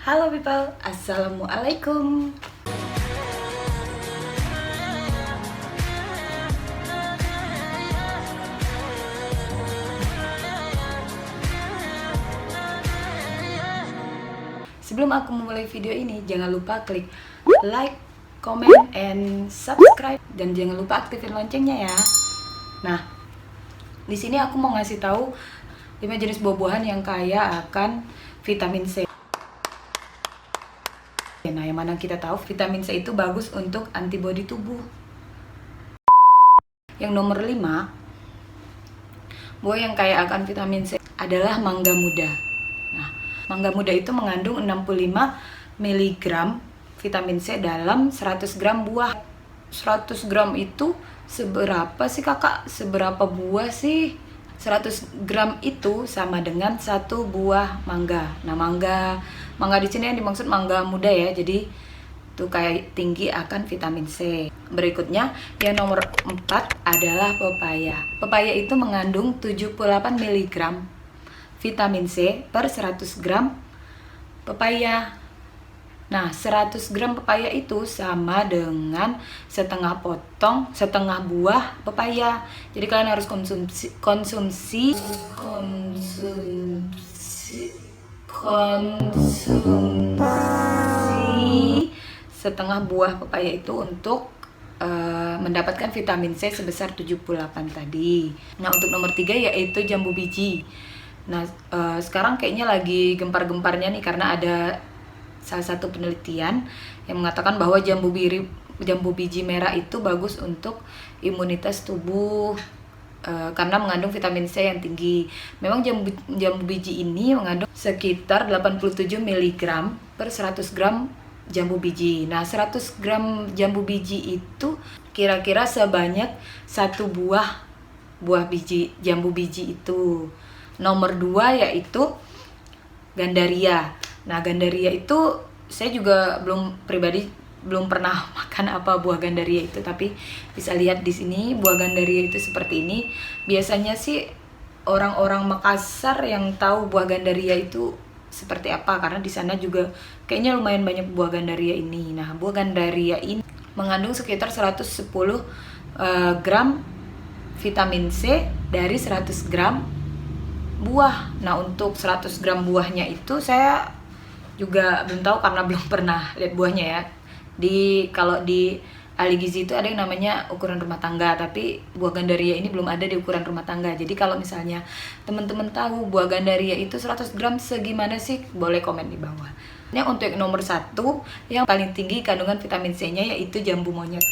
Halo people, assalamualaikum. Sebelum aku memulai video ini, jangan lupa klik like, comment, and subscribe, dan jangan lupa aktifin loncengnya ya. Nah, di sini aku mau ngasih tahu 5 jenis buah-buahan yang kaya akan vitamin C. Nah, yang mana kita tahu vitamin C itu bagus untuk antibodi tubuh. Yang nomor 5, buah yang kaya akan vitamin C adalah mangga muda. Nah, mangga muda itu mengandung 65 mg vitamin C dalam 100 gram buah. 100 gram itu seberapa sih kakak? Seberapa buah sih? 100 gram itu sama dengan 1 buah mangga. Nah, mangga di sini yang dimaksud mangga muda ya. Jadi itu kayak tinggi akan vitamin C. Berikutnya yang nomor 4 adalah pepaya. Pepaya itu mengandung 78 mg vitamin C per 100 gram pepaya. Nah, 100 gram pepaya itu sama dengan setengah buah pepaya. Jadi kalian harus konsumsi setengah buah pepaya itu untuk mendapatkan vitamin C sebesar 78 tadi. Nah, untuk nomor 3 yaitu jambu biji. Nah, sekarang kayaknya lagi gempar-gemparnya nih karena ada salah satu penelitian yang mengatakan bahwa jambu biji merah itu bagus untuk imunitas tubuh karena mengandung vitamin C yang tinggi. Memang jambu biji ini mengandung sekitar 87 mg per 100 gram jambu biji. Nah, 100 gram jambu biji itu kira-kira sebanyak 1 buah biji jambu biji itu. Nomor 2 yaitu gandaria. Nah, gandaria itu saya juga pribadi belum pernah makan apa buah gandaria itu, tapi bisa lihat di sini buah gandaria itu seperti ini. Biasanya sih orang-orang Makassar yang tahu buah gandaria itu seperti apa karena di sana juga kayaknya lumayan banyak buah gandaria ini. Nah, buah gandaria ini mengandung sekitar 110 gram vitamin C dari 100 gram buah. Nah, untuk 100 gram buahnya itu saya juga belum tahu karena belum pernah lihat buahnya ya. Kalau di ahli gizi itu ada yang namanya ukuran rumah tangga, tapi buah gandaria ini belum ada di ukuran rumah tangga. Jadi kalau misalnya teman-teman tahu buah gandaria itu 100 gram segimana sih, boleh komen di bawah. Nah, untuk yang nomor 1 yang paling tinggi kandungan vitamin C-nya yaitu jambu monyet.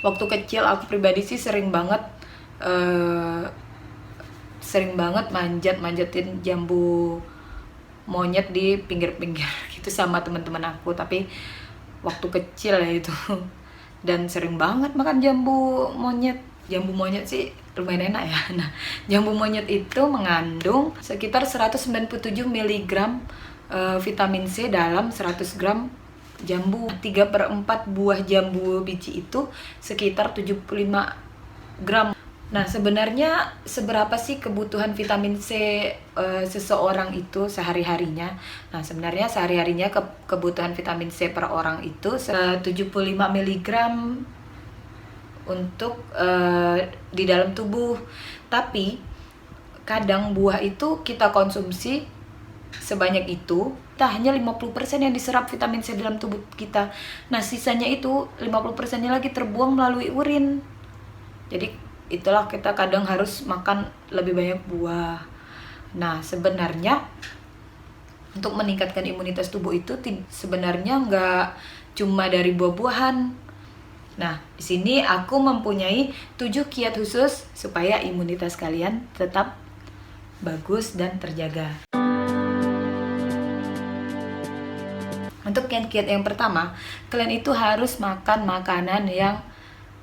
Waktu kecil aku pribadi sih sering banget manjatin jambu monyet di pinggir-pinggir gitu sama teman-teman aku, tapi waktu kecil ya itu. Dan sering banget makan jambu monyet sih lumayan enak ya. Nah, jambu monyet itu mengandung sekitar 197 mg vitamin C dalam 100 gram jambu. 3/4 buah jambu biji itu sekitar 75 gram. Nah, sebenarnya seberapa sih kebutuhan vitamin C seseorang itu sehari-harinya? Nah, sebenarnya sehari-harinya kebutuhan vitamin C per orang itu 75 mg untuk di dalam tubuh. Tapi kadang buah itu kita konsumsi sebanyak itu, hanya 50% yang diserap vitamin C dalam tubuh kita. Nah, sisanya itu 50%-nya lagi terbuang melalui urin. Jadi itulah kita kadang harus makan lebih banyak buah. Nah, sebenarnya untuk meningkatkan imunitas tubuh itu sebenarnya nggak cuma dari buah-buahan. Nah, di sini aku mempunyai 7 kiat khusus supaya imunitas kalian tetap bagus dan terjaga. Untuk kiat-kiat yang pertama, kalian itu harus makan makanan yang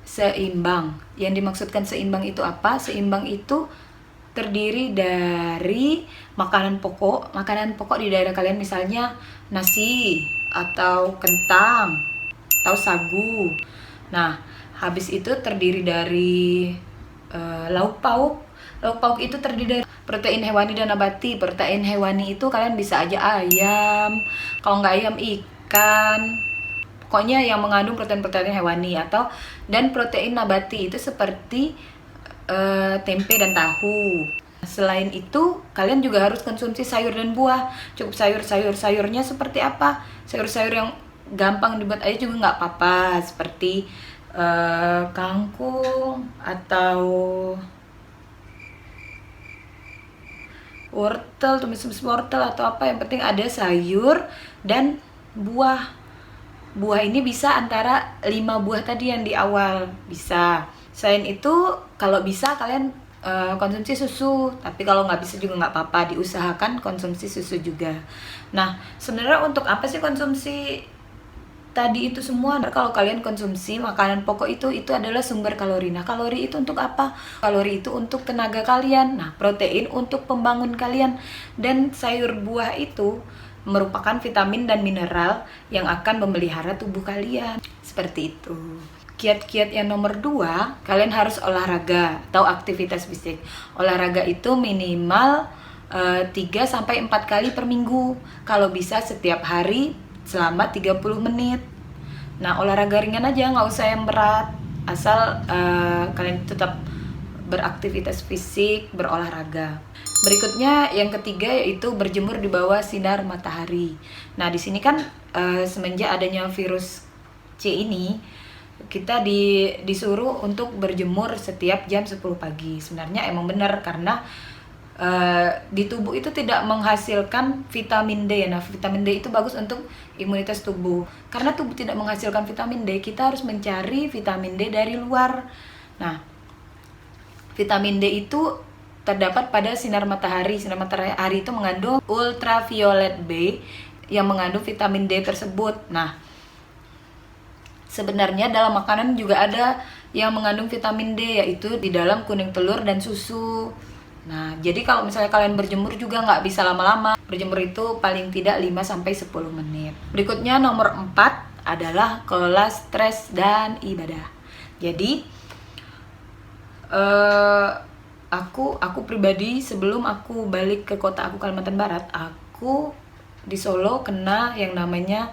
seimbang. Yang dimaksudkan seimbang itu apa? Seimbang itu terdiri dari makanan pokok di daerah kalian, misalnya nasi atau kentang atau sagu. Nah, habis itu terdiri dari lauk pauk Lauk pauk itu terdiri dari protein hewani dan nabati. Protein hewani itu kalian bisa aja ayam, kalau nggak ayam ikan, pokoknya yang mengandung protein-protein hewani. Dan protein nabati itu seperti tempe dan tahu. Selain itu, kalian juga harus konsumsi sayur dan buah. Cukup sayurnya seperti apa? Sayur-sayur yang gampang dibuat aja juga nggak apa-apa, seperti kangkung atau wortel, tumis wortel atau apa, yang penting ada sayur dan buah. Buah ini bisa antara 5 buah tadi yang di awal, bisa. Selain itu, kalau bisa kalian konsumsi susu, tapi kalau nggak bisa juga nggak apa-apa, diusahakan konsumsi susu juga. Nah, sebenarnya untuk apa sih konsumsi tadi itu semua? Kalau kalian konsumsi makanan pokok itu adalah sumber kalori. Nah, kalori itu untuk apa? Kalori itu untuk tenaga kalian. Nah, protein untuk pembangun kalian. Dan sayur buah itu merupakan vitamin dan mineral yang akan memelihara tubuh kalian. Seperti itu. Kiat-kiat yang nomor 2, kalian harus olahraga atau aktivitas fisik. Olahraga itu minimal 3-4 kali per minggu. Kalau bisa setiap hari selama 30 menit. Nah, olahraga ringan aja, nggak usah yang berat. Asal kalian tetap beraktivitas fisik, berolahraga. Berikutnya yang ketiga yaitu berjemur di bawah sinar matahari. Nah, di sini kan semenjak adanya virus C ini, kita disuruh untuk berjemur setiap jam 10 pagi. Sebenarnya emang benar, karena di tubuh itu tidak menghasilkan vitamin D. Nah, vitamin D itu bagus untuk imunitas tubuh. Karena tubuh tidak menghasilkan vitamin D, kita harus mencari vitamin D dari luar. Nah, vitamin D itu terdapat pada sinar matahari. Sinar matahari itu mengandung ultraviolet B yang mengandung vitamin D tersebut. Nah, sebenarnya dalam makanan juga ada yang mengandung vitamin D, yaitu di dalam kuning telur dan susu. Nah, jadi kalau misalnya kalian berjemur juga nggak bisa lama-lama. Berjemur itu paling tidak 5-10 menit. Berikutnya nomor 4 adalah kelola stres dan ibadah. Jadi aku pribadi sebelum aku balik ke kota aku Kalimantan Barat, aku di Solo kena yang namanya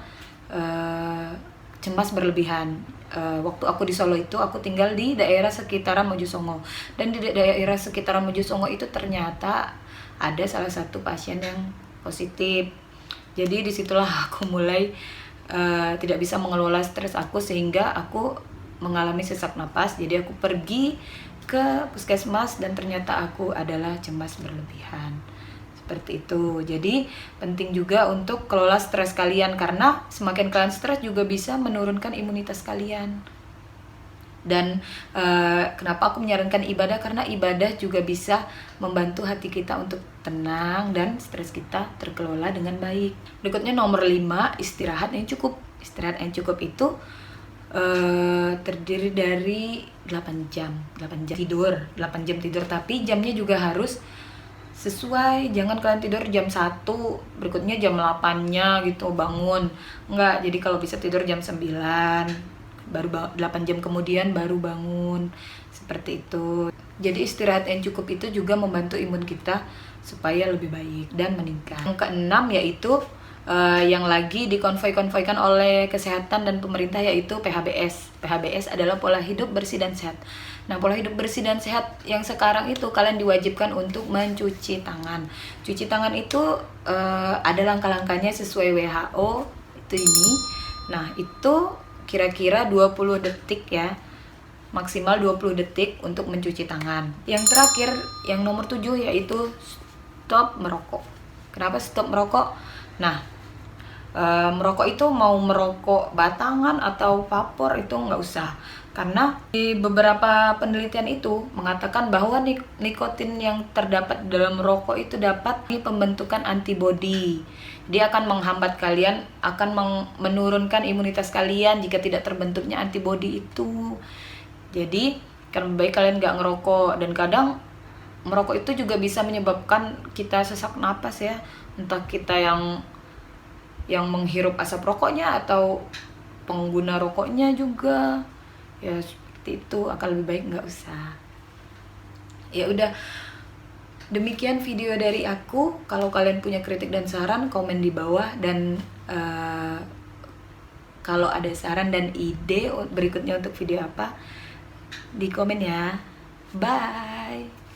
cemas berlebihan. Waktu aku di Solo itu aku tinggal di daerah sekitaran Mojosongo, dan di daerah sekitaran Mojosongo itu ternyata ada salah satu pasien yang positif. Jadi disitulah aku mulai tidak bisa mengelola stres aku, sehingga aku mengalami sesak napas. Jadi aku pergi ke puskesmas dan ternyata aku adalah cemas berlebihan. Seperti itu. Jadi penting juga untuk kelola stres kalian, karena semakin kalian stres juga bisa menurunkan imunitas kalian. Dan kenapa aku menyarankan ibadah? Karena ibadah juga bisa membantu hati kita untuk tenang dan stres kita terkelola dengan baik. Berikutnya nomor 5, istirahat yang cukup. Istirahat yang cukup itu terdiri dari 8 jam tidur, 8 jam tidur, tapi jamnya juga harus sesuai. Jangan kalian tidur jam 1, berikutnya jam 8-nya gitu bangun. Enggak, jadi kalau bisa tidur jam 9, baru 8 jam kemudian baru bangun. Seperti itu. Jadi istirahat yang cukup itu juga membantu imun kita supaya lebih baik dan meningkat. Yang keenam yaitu yang lagi dikonvoi-konvoikan oleh kesehatan dan pemerintah, yaitu PHBS. PHBS adalah pola hidup bersih dan sehat. Nah, pola hidup bersih dan sehat yang sekarang itu kalian diwajibkan untuk mencuci tangan. Cuci tangan itu ada langkah-langkahnya sesuai WHO itu ini. Nah, itu kira-kira 20 detik ya. Maksimal 20 detik untuk mencuci tangan. Yang terakhir, yang nomor 7 yaitu stop merokok. Kenapa stop merokok? Nah, merokok itu mau merokok batangan atau vapor itu nggak usah, karena di beberapa penelitian itu mengatakan bahwa nikotin yang terdapat dalam rokok itu dapat pembentukan antibodi. Dia akan menghambat kalian, akan menurunkan imunitas kalian jika tidak terbentuknya antibodi itu. Jadi kan lebih baik kalian nggak ngerokok. Dan kadang merokok itu juga bisa menyebabkan kita sesak napas ya, entah kita yang menghirup asap rokoknya atau pengguna rokoknya juga ya, seperti itu. Akan lebih baik nggak usah. Ya udah, Demikian video dari aku. Kalau kalian punya kritik dan saran, komen di bawah. Dan kalau ada saran dan ide berikutnya untuk video apa, di komen ya. Bye.